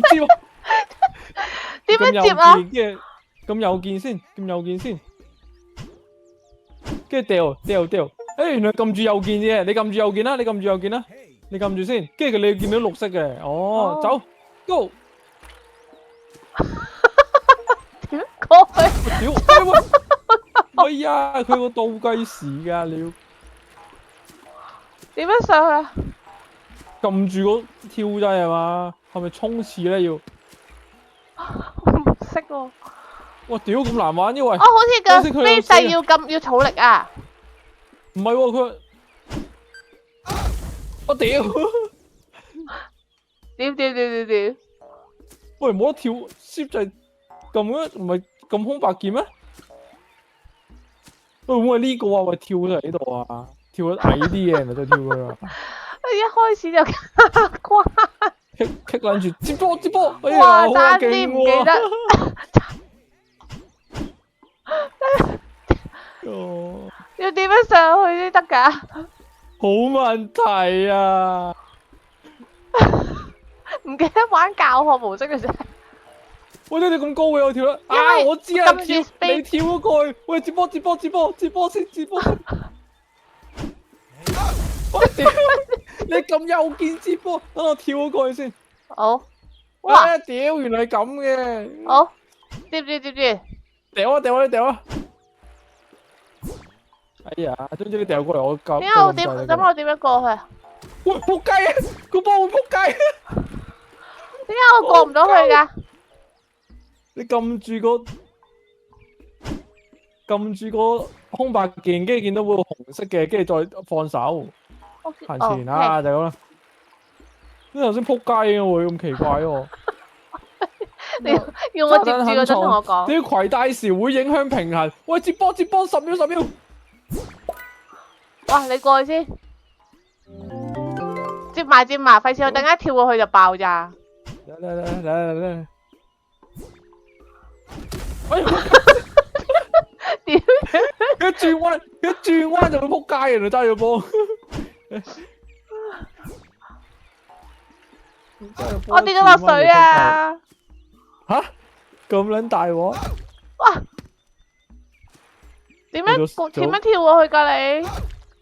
唔知喎。點樣接啊？撳右鍵先，撳右鍵先，跟住掉。原來撳住右鍵嘅，你撳住右鍵啦，你撳住右鍵啦，你撳住先，跟住你見到綠色嘅，哦，走 ，go。點過去？屌，喂呀，佢個倒計時噶，你要點樣上去啊？撳住個跳掣係嘛？係咪衝刺咧要？我唔識喎。哇，屌咁難玩，因為好似個飛掣要儲力啊！唔係喎，佢我屌，屌！喂冇得跳 shift 掣撳嘅，唔係撳空白鍵咩？喂，會唔會係呢個啊？喂，跳咗嚟呢度啊，跳得矮啲嘅，咪再跳佢啊！一開始就卡關，棘撚住接波，哎呀，哇！好爭啲勁唔記得。哦，要點樣上去先得㗎？好問題啊！唔記得玩教學模式嘅啫。喂，你咁高嘅我跳啦！因為我知啊，撳住你 space 跳咗過去，喂，接波先。我屌，你撳右鍵接波，等我跳咗過去先。好，哇！哇！屌，原來係咁嘅。好，接。掉啊！哎呀，總之你掉過嚟，我救。點解我點樣過去啊？喂，仆街啊！個波會仆街。點解我過唔到去㗎？你撳住個空白鍵，跟住見到嗰個紅色嘅，跟住再放手行前啊，就咁啦。你頭先仆街嘅喎，咁奇怪喎。你要我接住嗰陣同我講。你要攜帶時會影響平衡。喂，接波10秒。哇！你過去先，接埋，費事我等間跳過去就爆炸。嚟！哎呀！點？一轉彎就會仆街嘅，揸住個波。我跌咗落水啊！吓？咁撚大鑊？哇！點樣跳過去㗎你？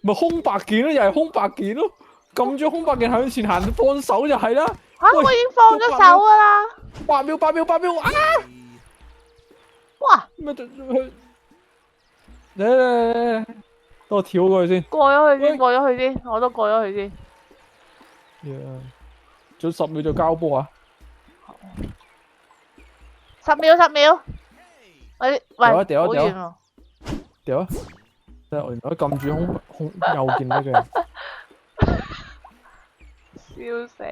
咪空白鍵咯，又係空白鍵咯，撳住空白鍵向前行，放手就係啦。吓，我已經放咗手㗎啦。8秒啊！哇！咩？嚟，等我跳過去先。過咗去先，我都過咗去先。仲有10秒就交波啊！10秒。喂，掉啊！好遠喎。掉啊！原來撳住空右鍵得嘅。笑死！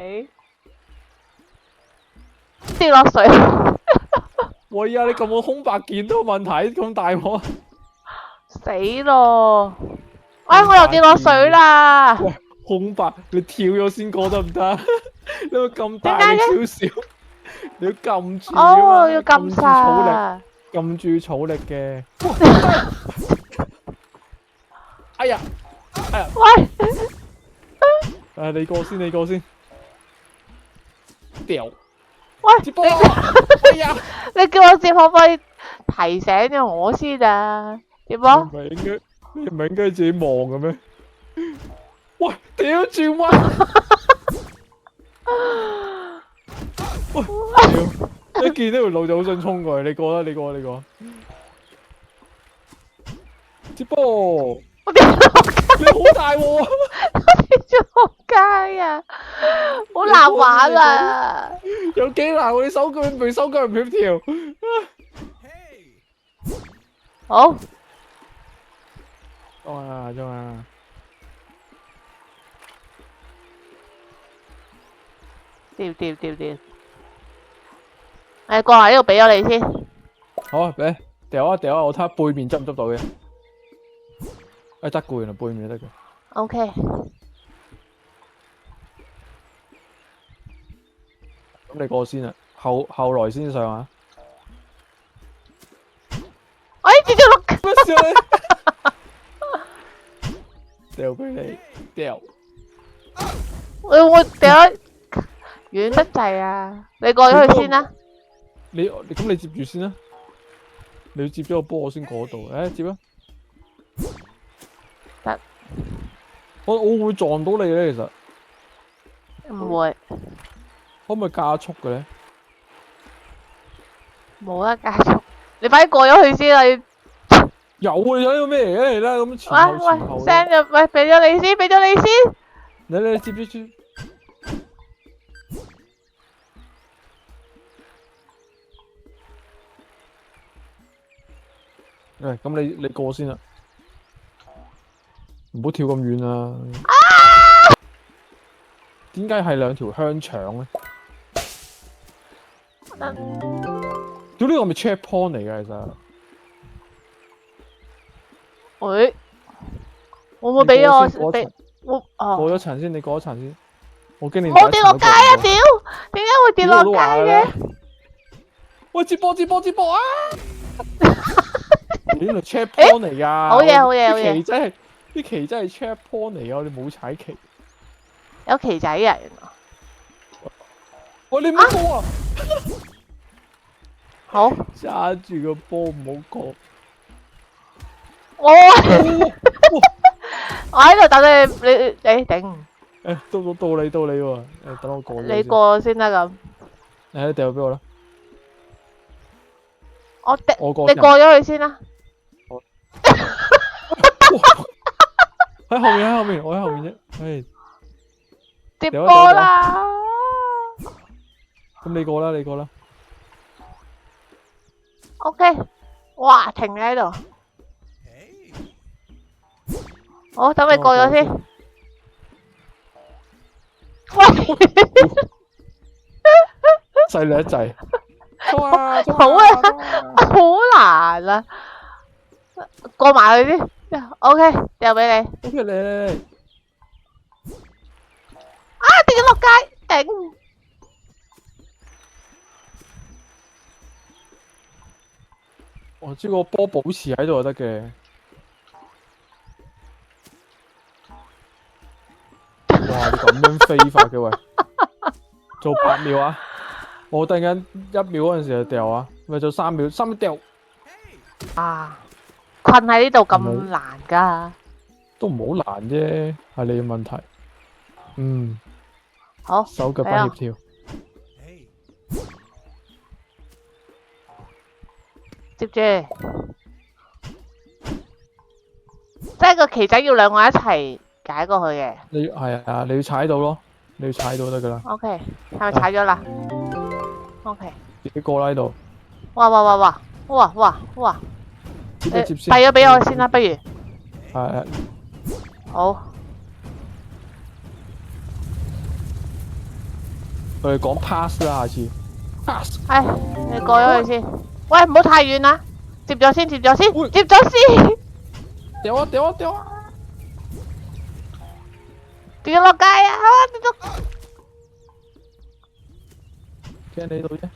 跌落水。喂呀！你撳個空白鍵都有問題，咁大鑊。死咯！我又跌落水啦！喂，空白，你跳咗先過得唔得？你個咁大力少少，你要撳住啊嘛！要撳晒。撳住草力嘅。哎呀！喂！你過先。掉。喂！接波！哎呀！你叫我接可唔可以提醒咗我先啊？接波！你唔係應該自己望嘅咩？喂！屌轉彎！喂！屌！一見呢條路就好想衝過去，你過啦！接波！我跌咗落街，你好大鑊啊！我跌咗落街啊！好難玩啊！有幾難喎？你手腳唔協調。好。中啊！掉。過嚟呢度俾咗你先。好啊，俾掉啊！我睇下背面執唔執到嘅。得嘅，原來背面得嘅。OK。咁你過先啊，後來先上啊。我跌咗落街。乜事啊？掉俾你，掉。我掉咗遠得滯啊！你過咗去先啦。你咁你接住先啦。你要接咗個波，我先過到。誒，接啦。得。我會撞到你咧，其實。唔會。可唔可以加速嘅咧？冇得加速。你快啲過咗去先啦！有啊，有呢個咩嚟嘅？嚟啦，咁前後前後。send 入，喂，俾咗你先，俾咗你先。你接接。誒，咁你過先啦，唔好跳咁遠啊！點解係兩條香腸咧？屌，呢個係咪 checkpoint 嚟㗎？其實。會唔會俾我俾我哦？過咗層先，你過咗層先。我驚你冇跌落街啊！屌，點解會跌落街嘅？喂，接波啊！呢度 checkpoint 嚟㗎。好嘢，好嘢，好嘢！啲旗真係 checkpoint 嚟㗎，我哋冇踩旗。有旗仔啊！原來。喂，你唔好過啊！好。揸住個波唔好過。我喺度等你頂。誒，到你喎！誒，等我過。你過先啦咁。誒，掉俾我啦。你過咗去先啦。喺後面，我喺後面啫。唉。接波啦！咁你過啦。OK， 哇，停你喺度。好，等你過咗先。喂，細略一滯。好啊，好難啊！過埋去先。OK， 掉俾你。OK，你。啊！跌咗落街，頂！我知個波保持喺度就得嘅。哇！你咁樣飛法嘅喂，做8秒啊！我突然間1秒嗰陣時就掉啊，咪做3秒，3秒掉。啊！困喺呢度咁難㗎？都唔好難啫，係你嘅問題。嗯。好。手腳不協調。接住。即係個旗仔要兩個一齊解過去嘅。係啊，你要踩到咯，你要踩到得噶啦。OK， 係咪踩咗啦？OK。自己過啦呢度。哇！接先。遞咗俾我先啦，不如。係。好。我哋講 pass 啦，下次。pass。你過咗去先。喂，唔好太遠啦，接咗先。掉啊！跌落街啊！跌咗。驚你度啫。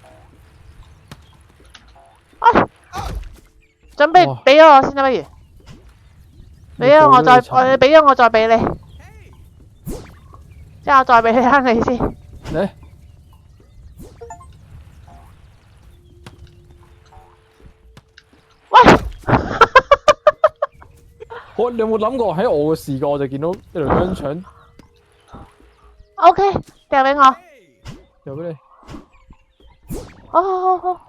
準備俾咗我先啦，不如。俾咗我再俾你。之後再俾你先。嚟。你有冇諗過喺我嘅視覺我就見到一條香腸 ？OK， 掉俾我。掉俾你。好。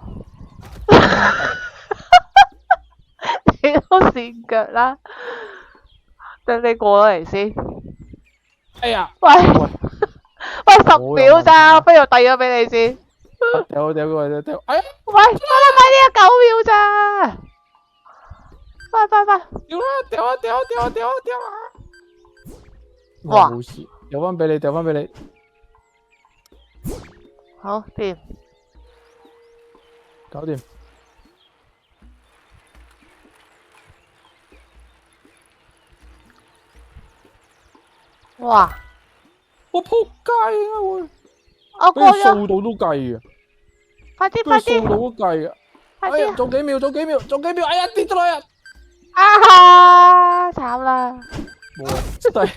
你都跣腳啦，等你過咗嚟先。哎呀！喂，10秒咋，不如我遞咗俾你先。掉！哎呀！喂，快啲啊，9秒咋？快！掉啊！哇！冇事，掉翻俾你。好，掂。搞掂。哇！我仆街啊！我過咗。數到都計啊！快啲！數到都計啊！快啲！做幾秒！哎呀，跌咗落去！啊！慘啦！冇啊，真係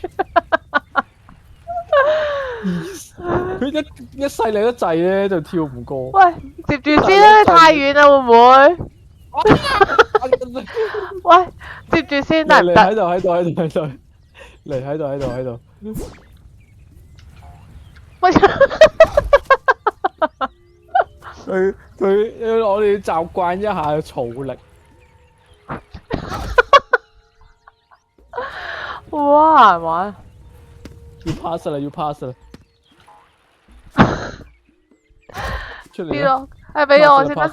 佢一細力一滯咧就跳唔過。喂，接住先啦，你太遠啦，會唔會？喂，接住先得唔得？嚟喺度嚟喺度。喂，我哋要習慣一下草力。哇，難玩。要 pass 啦，要 pass 啦。出嚟邊啦！個？係俾我先啦。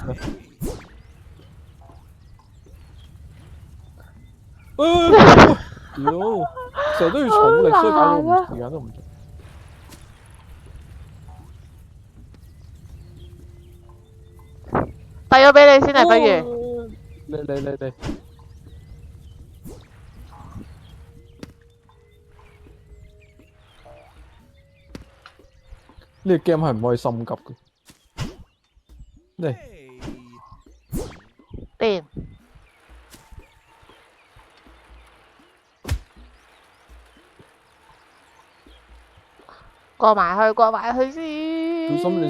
屌，成日都要草力，所以搞到我時間都唔足。遞咗俾你先啦，不如。嚟。呢個 game 係唔可以心急嘅。嚟，掂。過埋去先。小心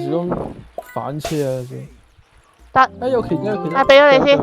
反車啊！先。得。有其他。俾咗你先。